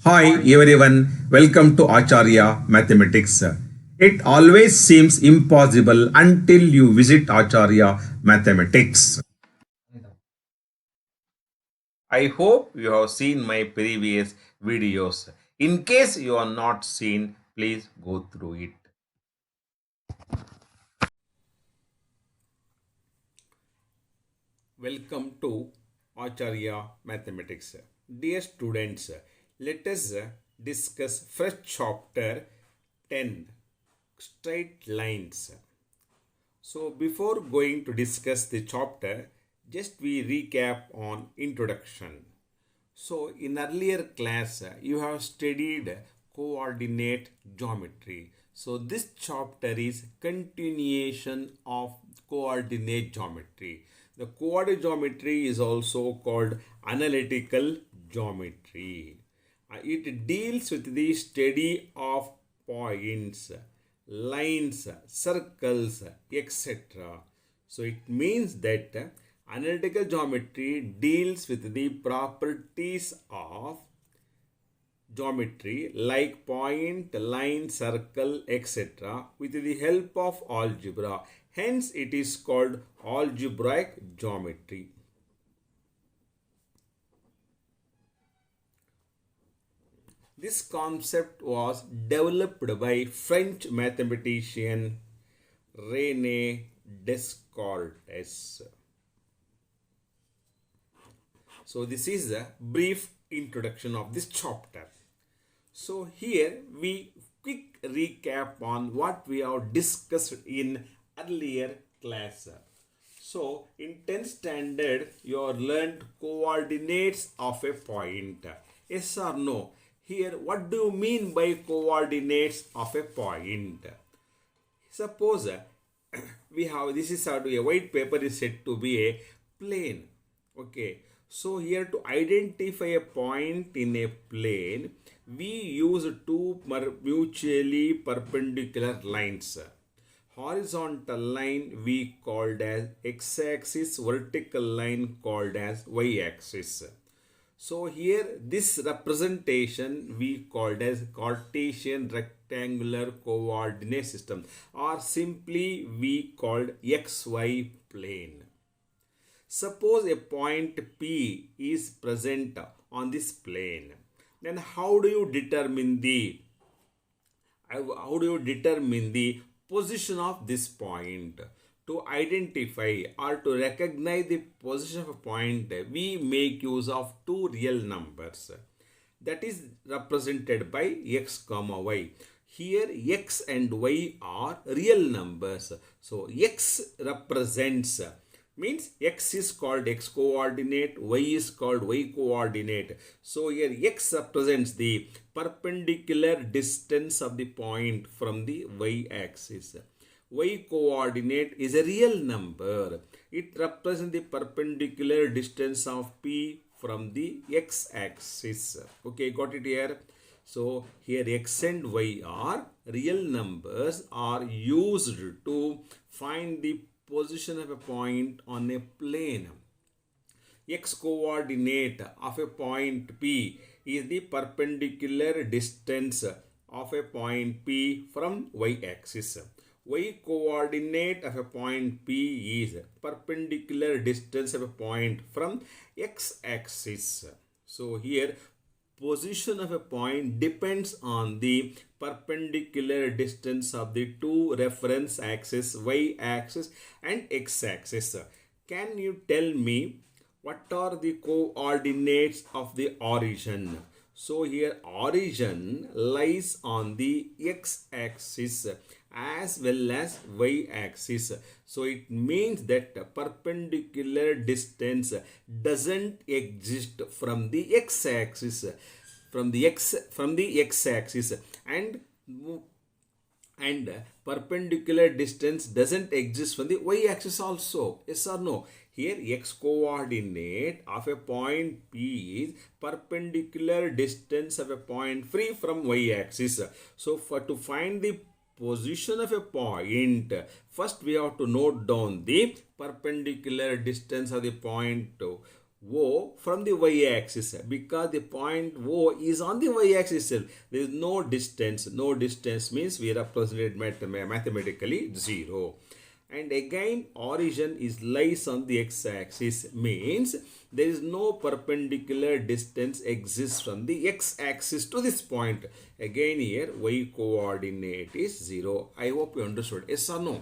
Hi everyone, welcome to Acharya Mathematics. It always seems impossible until you visit Acharya Mathematics. I hope you have seen my previous videos. In case you are not seen, please go through it. Welcome to Acharya Mathematics. Dear students, let us discuss first chapter 10 straight lines. So before going to discuss the chapter, just we recap on introduction. So in earlier class, you have studied coordinate geometry. So this chapter is continuation of coordinate geometry. The coordinate geometry is also called analytical geometry. It deals with the study of points, lines, circles, etc. So it means that analytical geometry deals with the properties of geometry like point, line, circle, etc. with the help of algebra. Hence it is called algebraic geometry. This concept was developed by French mathematician René Descartes. So this is a brief introduction of this chapter. So here we quick recap on what we have discussed in earlier class. So in 10th standard you have learned coordinates of a point. Yes or no? Here what do you mean by coordinates of a point? Suppose we have this is a white paper is said to be a plane. Okay, so here to identify a point in a plane, we use two mutually perpendicular lines. Horizontal line we called as x-axis, vertical line called as y-axis. So here this representation we called as Cartesian rectangular coordinate system, or simply we called XY plane. Suppose a point P is present on this plane, then how do you determine the position of this point? To identify or to recognize the position of a point, we make use of two real numbers that is represented by x comma y. Here x and y are real numbers. So x represents means x is called x coordinate, y is called y coordinate. So here x represents the perpendicular distance of the point from the y axis. Y coordinate is a real number. It represents the perpendicular distance of P from the x axis. Okay, got it here? So here x and y are real numbers, are used to find the position of a point on a plane. X coordinate of a point P is the perpendicular distance of a point P from y axis. Y coordinate of a point P is perpendicular distance of a point from x axis. So here position of a point depends on the perpendicular distance of the two reference axes, y axis and x axis. Can you tell me what are the coordinates of the origin? So here origin lies on the x axis as well as y axis. So it means that perpendicular distance doesn't exist from the x axis, from the x axis, and perpendicular distance doesn't exist from the y axis also. Yes or no? Here x coordinate of a point P is perpendicular distance of a point free from y axis. So to find the position of a point, first we have to note down the perpendicular distance of the point O from the y-axis, because the point O is on the y-axis itself. There is no distance. No distance means we represent it mathematically 0. And again, origin is lies on the x-axis, means there is no perpendicular distance exists from the x-axis to this point. Again here, y coordinate is 0. I hope you understood. Yes or no?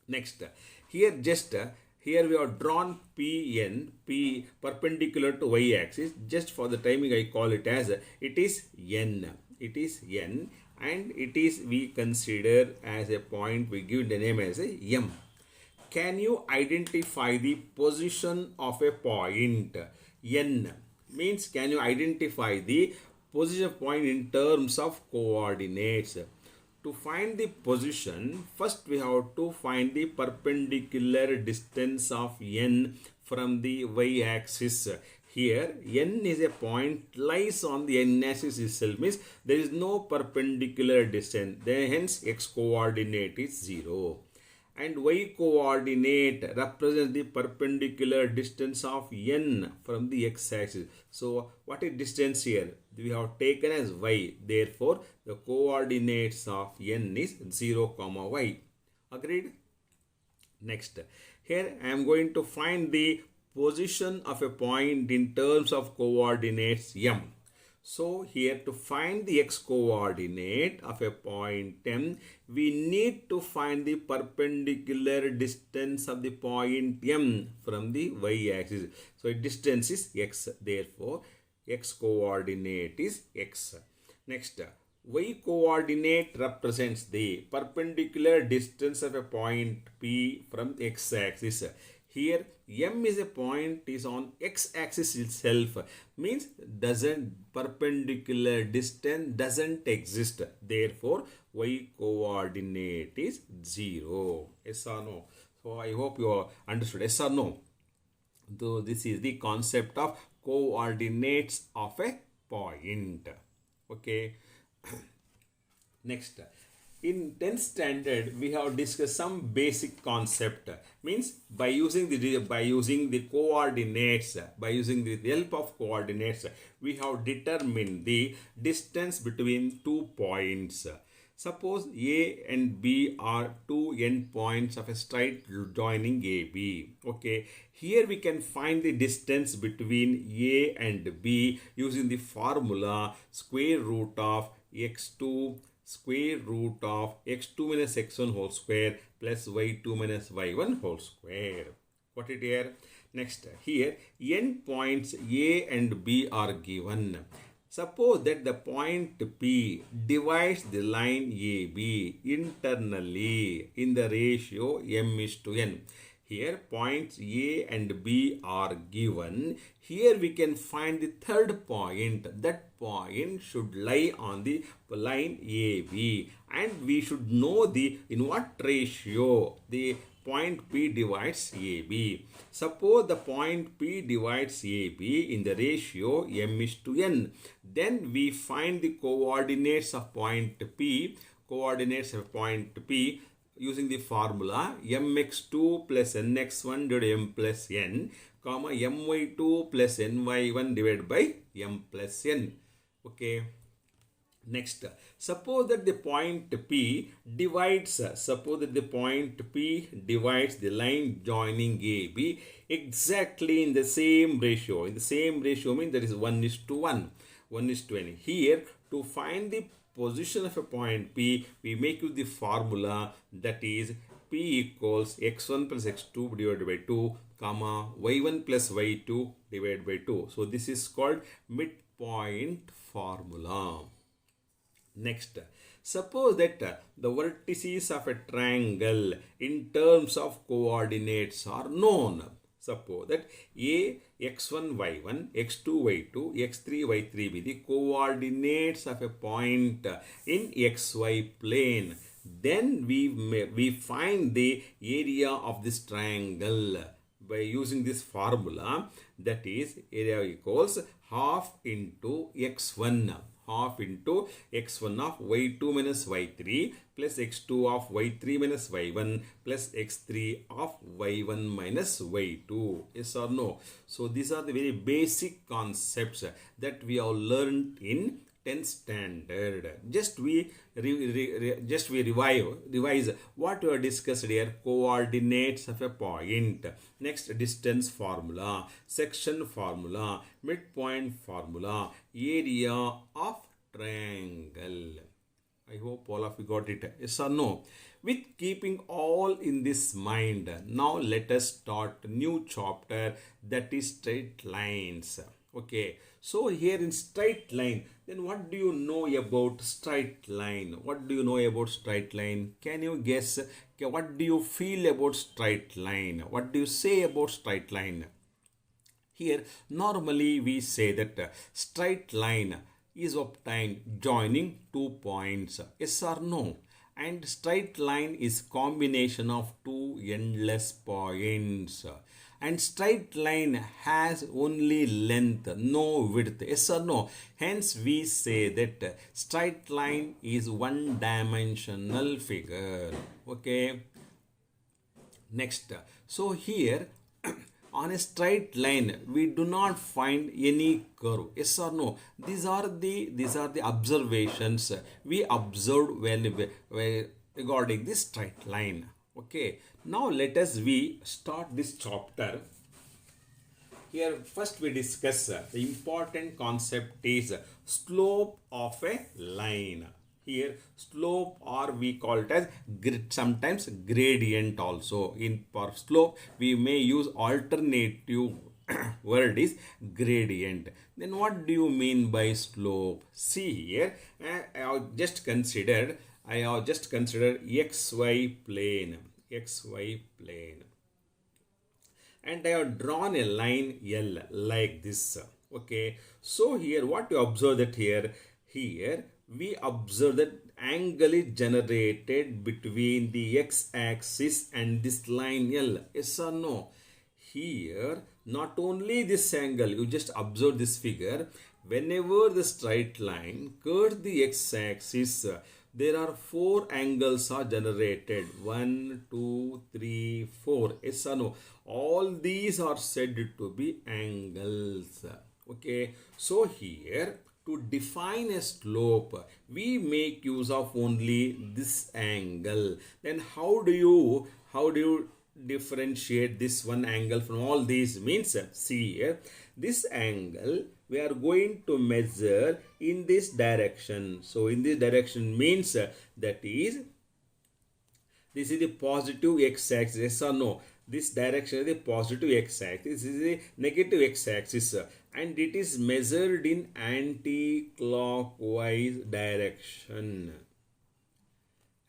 Next, here we have drawn P perpendicular to y-axis. Just for the timing, I call it as it is N. It is N, and it is we consider as a point. We give the name as a M. Can you identify the position of a point? N means can you identify the position of point in terms of coordinates? To find the position, first we have to find the perpendicular distance of N from the y-axis. Here, N is a point lies on the n-axis itself, means there is no perpendicular distance. Then hence x coordinate is 0. And y coordinate represents the perpendicular distance of N from the x-axis. So what is distance here? We have taken as y. Therefore, the coordinates of N is 0, y. Agreed? Next, here I am going to find the position of a point in terms of coordinates M. So here, to find the x coordinate of a point M, we need to find the perpendicular distance of the point M from the y-axis. So distance is x. Therefore, x coordinate is x. Next, y coordinate represents the perpendicular distance of a point P from x-axis. Here, M is a point is on x-axis itself, means perpendicular distance doesn't exist. Therefore, y coordinate is 0. Yes or no? So I hope you understood. Yes or no? So this is the concept of coordinates of a point. Okay. Next, in 10th standard, we have discussed some basic concept. Means by using the coordinates, by using the help of coordinates, we have determined the distance between 2 points. Suppose A and B are two endpoints of a straight joining AB. Okay, here we can find the distance between A and B using the formula square root of x2 square root of x2 minus x1 whole square plus y2 minus y1 whole square. Got it here? Next, here endpoints A and B are given. Suppose that the point P divides the line AB internally in the ratio m:n. Here points A and B are given. Here we can find the third point. That point should lie on the line AB, and we should know the in what ratio the point P divides AB. Suppose the point P divides AB in the ratio m:n. Then we find the coordinates of point P. Coordinates of point P using the formula mx2 plus nx1 divided by m plus n, comma my2 plus ny1 divided by m plus n. Okay. Next, suppose that the point P divides the line joining AB exactly in the same ratio. In the same ratio means that is 1:1. 1:n. Here, to find the position of a point P, we make use the formula that is P equals x1 plus x2 divided by 2, comma y1 plus y2 divided by 2. So this is called midpoint formula. Next, suppose that the vertices of a triangle in terms of coordinates are known. Suppose that A, x1, y1, x2, y2, x3, y3 be the coordinates of a point in xy plane. Then we find the area of this triangle by using this formula, that is area equals half into x1. half into x1 of y2 minus y3 plus x2 of y3 minus y1 plus x3 of y1 minus y2. Yes or no? So these are the very basic concepts that we have learned in 10th standard. Just we revise what we have discussed here. Coordinates of a point, next distance formula, section formula, midpoint formula, area of triangle. I hope all of you got it. Yes or no? With keeping all in this mind, now let us start new chapter, that is straight lines. Okay, so here in straight line, then what do you know about straight line? What do you know about straight line? Can you guess? Okay, what do you feel about straight line? What do you say about straight line? Here, normally we say that straight line is obtained joining two points. Yes or no? And straight line is combination of two endless points. And straight line has only length, no width. Yes or no? Hence we say that straight line is one dimensional figure. Okay. Next. So here on a straight line we do not find any curve. Yes or no? These are the observations we observed when regarding this straight line. Okay, now let us start this chapter. Here first we discuss the important concept is slope of a line. Here slope, or we call it as sometimes gradient also. For slope we may use alternative word is gradient. Then what do you mean by slope? See here, I have just considered xy plane, and I have drawn a line L like this. Okay, so here what you observe that here we observe that angle is generated between the x-axis and this line L. Yes or no? Here not only this angle, you just observe this figure. Whenever the straight line curves the x-axis, there are four angles are generated. 1, 2, 3, 4. Yes or no? All these are said to be angles. Okay. So here to define a slope, we make use of only this angle. Then how do you differentiate this one angle from all these? Means see here, this angle we are going to measure in this direction. So in this direction means that is, this is the positive x-axis. Yes or no? This direction is the positive x-axis. This is the negative x-axis. And it is measured in anti-clockwise direction.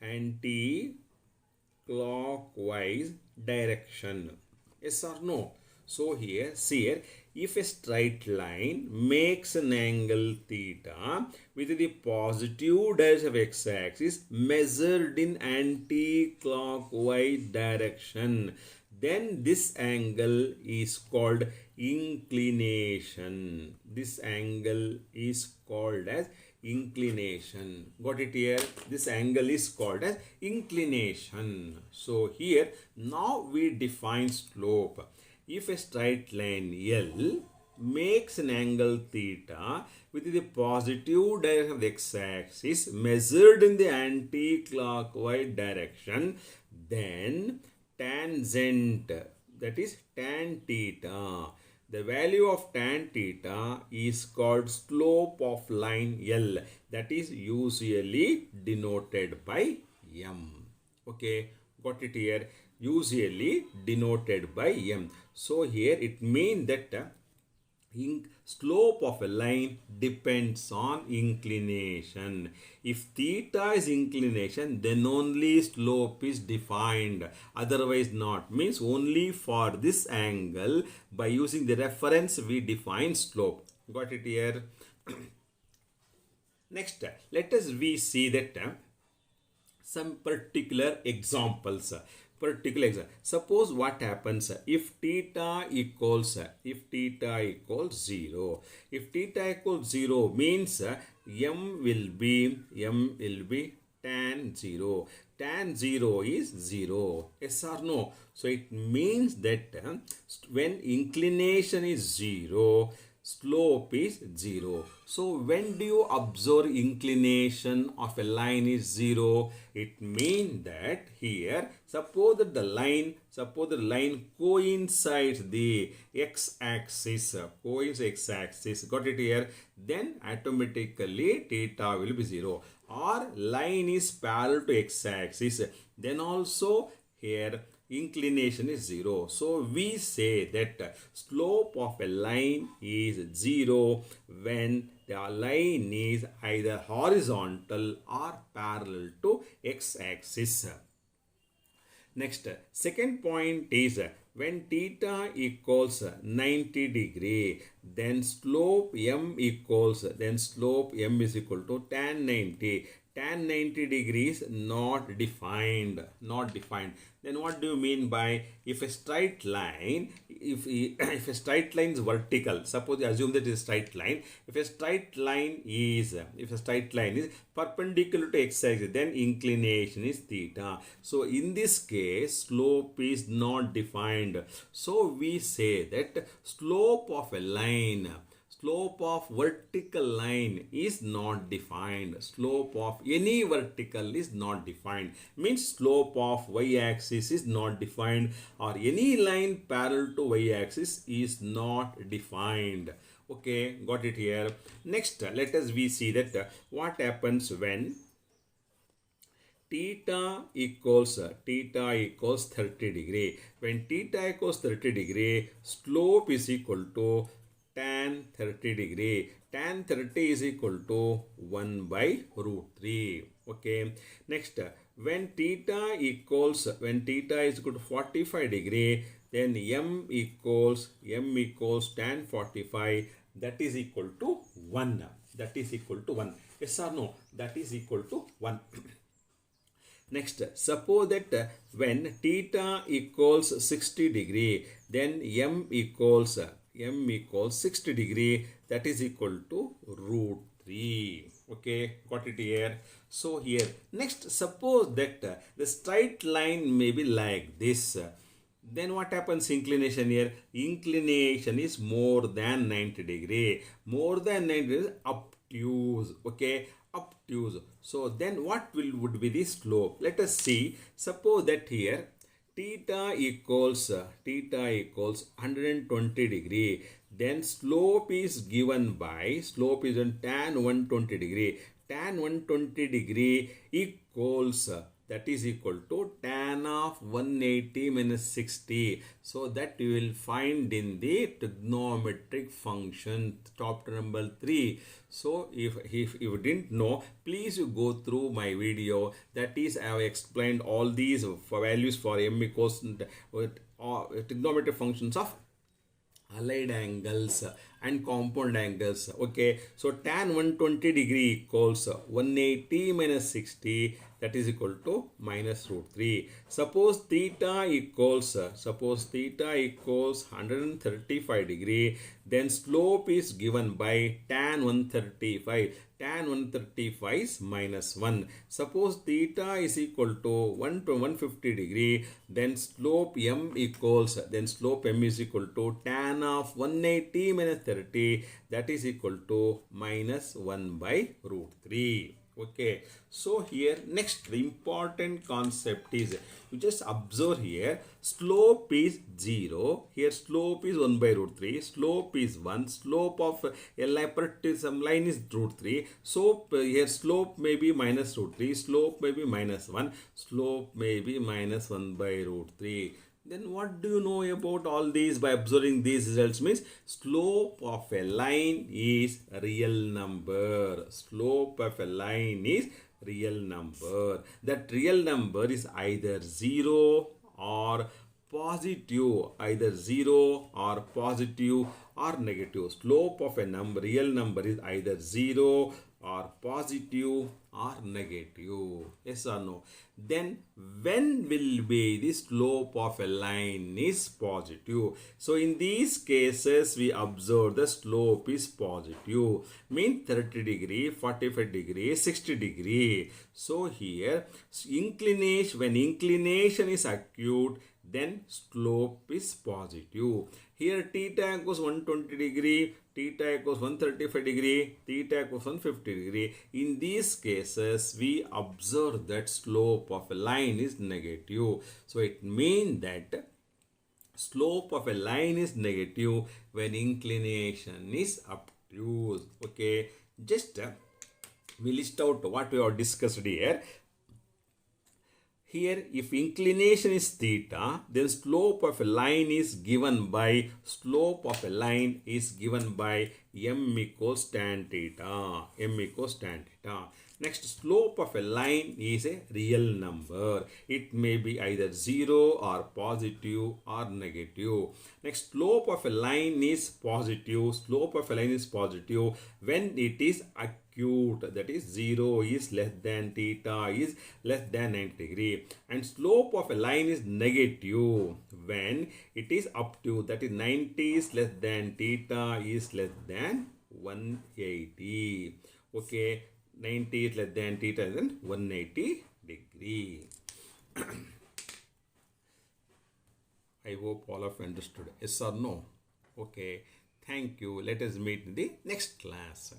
Anti-clockwise direction. Yes or no? So here, see here, if a straight line makes an angle theta with the positive direction of x-axis measured in anti-clockwise direction, then this angle is called inclination. This angle is called as inclination. Got it here? This angle is called as inclination. So here now we define slope. If a straight line L makes an angle theta with the positive direction of the x-axis measured in the anti-clockwise direction, then tangent, that is tan theta, the value of tan theta is called slope of line L, that is usually denoted by M. Okay, got it here? Usually denoted by M. So here it means that slope of a line depends on inclination. If theta is inclination, then only slope is defined. Otherwise not. Means only for this angle, by using the reference, we define slope. Got it here? Next, let us see that some particular examples. Suppose what happens if theta equals 0. If theta equals 0 means m will be tan 0. Tan 0 is 0. Yes or no? So it means that when inclination is 0, slope is 0. So when do you observe inclination of a line is 0? It means that here, suppose that the line coincides the x-axis, got it here? Then automatically theta will be 0. Or line is parallel to x-axis, then also here inclination is 0. So we say that slope of a line is 0 when the line is either horizontal or parallel to x-axis. Next, second point is when theta equals 90 degree, then slope m is equal to tan 90. Tan 90 degrees not defined. Then what do you mean by if a straight line, if a straight line is vertical, suppose assume that it is a straight line. If a straight line is perpendicular to x-axis, then inclination is theta. So in this case, slope is not defined. So we say that slope of vertical line is not defined. Slope of any vertical is not defined. Means slope of y-axis is not defined, or any line parallel to y-axis is not defined. Okay, got it here. Next, let us see that what happens when theta equals 30 degree. When theta equals 30 degree, slope is equal to tan 30 degree. Tan 30 is equal to 1 by root 3. Okay. Next, when theta is equal to 45 degree, then m equals tan 45. That is equal to 1. Yes or no? That is equal to 1. Next, suppose that when theta equals 60 degree, then m equals 60 degree. That is equal to root 3. Okay, got it here. So here, next, suppose that the straight line may be like this. Then what happens inclination here? Inclination is more than 90 degree. More than 90 degree, obtuse. Okay, obtuse. So then what would be the slope? Let us see. Suppose that here theta equals 120 degree. Then slope is given by tan 120 degree. Tan 120 degree equals that is equal to tan of 180 minus 60. So that you will find in the trigonometric function chapter number 3. So if you didn't know, please you go through my video. That is, I have explained all these values for m equals trigonometric functions of allied angles and compound angles. Okay, so tan 120 degree equals 180 minus 60, that is equal to minus root 3. Suppose theta equals 135 degree, then slope is given by tan 135. Tan 135 is minus 1. Suppose theta is equal to 150 degree, then slope m is equal to tan of 180 minus 30, that is equal to minus 1 by root 3. Okay, so here next the important concept is, you just observe here, slope is 0, here slope is 1 by root 3, slope is 1, slope of some line is root 3, so here slope may be minus root 3, slope may be minus 1, slope may be minus 1 by root 3. Then what do you know about all these by observing these results? Means slope of a line is a real number. Slope of a line is real number. That real number is either 0 or positive, or negative. Slope of a real number is either 0 are positive or negative? Yes or no? Then when will be the slope of a line is positive? So in these cases we observe the slope is positive, mean 30 degree, 45 degree, 60 degree. So here inclination, when inclination is acute, then slope is positive. Here theta equals 120 degree, theta equals 135 degree, theta equals 150 degree. In these cases, we observe that slope of a line is negative. So it means that slope of a line is negative when inclination is obtuse. Okay, just we list out what we have discussed here. Here, if inclination is theta, then slope of a line is given by m equals tan theta. M equals tan theta. Next, slope of a line is a real number. It may be either 0 or positive or negative. Next, slope of a line is positive. Slope of a line is positive when it is acute, that is 0 is less than theta is less than 90 degree, and slope of a line is negative when it is obtuse, that is 90 is less than theta is less than 180. Okay, 90 is less than theta is than 180 degree. I hope all of you understood. Yes or no? Okay, thank you. Let us meet in the next class.